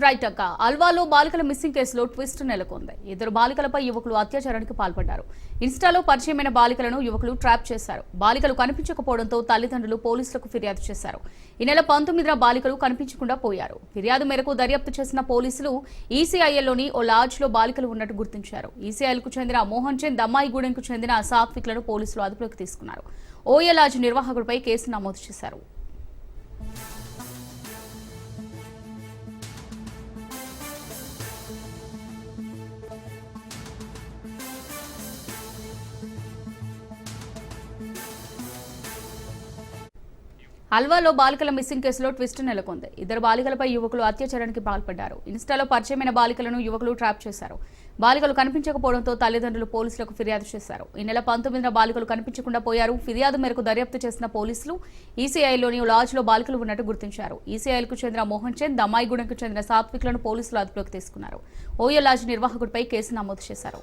Right అక్క అల్వాలో బాలికల missing కేసులో ట్విస్ట్ నెలకొంది. ఇద్దరు బాలికలపై యువకులు అత్యాచారానికి పాల్పడ్డారు. ఇన్స్టాలో పరిచయమైన బాలికలను యువకులు ట్రాప్ చేశారు. బాలికలు కనిపించకపోవడంతో తల్లిదండ్రులు పోలీసులకు ఫిర్యాదు చేశారు. ఈ నెల 19న బాలికలు కనిపించకుండా పోయారు. ఫిర్యాదు మేరకు దర్యాప్తు చేసిన పోలీసులు ఈసీఐఎల్లోని ఓ లాడ్జ్లో బాలికలు ఉన్నట్టు గుర్తించారు. ఈసీఐఎల్కు చెందిన మోహన్ చంద్, దమ్మాయిగూడెంకు చెందిన సాత్విక్లను పోలీసులు అదుపులోకి తీసుకున్నారు. ఓఏ లాడ్జ్ నిర్వాహకుడిపై కేసు నమోదు చేశారు. అల్వాలో బాలికల మిస్సింగ్ కేసులో ట్విస్ట్ నెలకొంది. ఇద్దరు బాలికలపై యువకులు అత్యాచారానికి పాల్పడ్డారు. ఇన్స్టాలో పరిచయమైన బాలికలను యువకులు ట్రాప్ చేశారు. బాలికలు కనిపించకపోవడంతో తల్లిదండ్రులు పోలీసులకు ఫిర్యాదు చేశారు. ఈ నెల 19న బాలికలు కనిపించకుండా పోయారు. ఫిర్యాదు మేరకు దర్యాప్తు చేసిన పోలీసులు ఈసీఐలోని లాడ్జ్లో బాలికలు ఉన్నట్టు గుర్తించారు. ఈసీఐఎల్కు చెందిన మోహన్ చంద్, దమ్మాయిగూడెంకు చెందిన సాత్విక్లను పోలీసులు అదుపులోకి తీసుకున్నారు. ఓయే లాడ్జ్ నిర్వాహకుడిపై కేసు నమోదు చేశారు.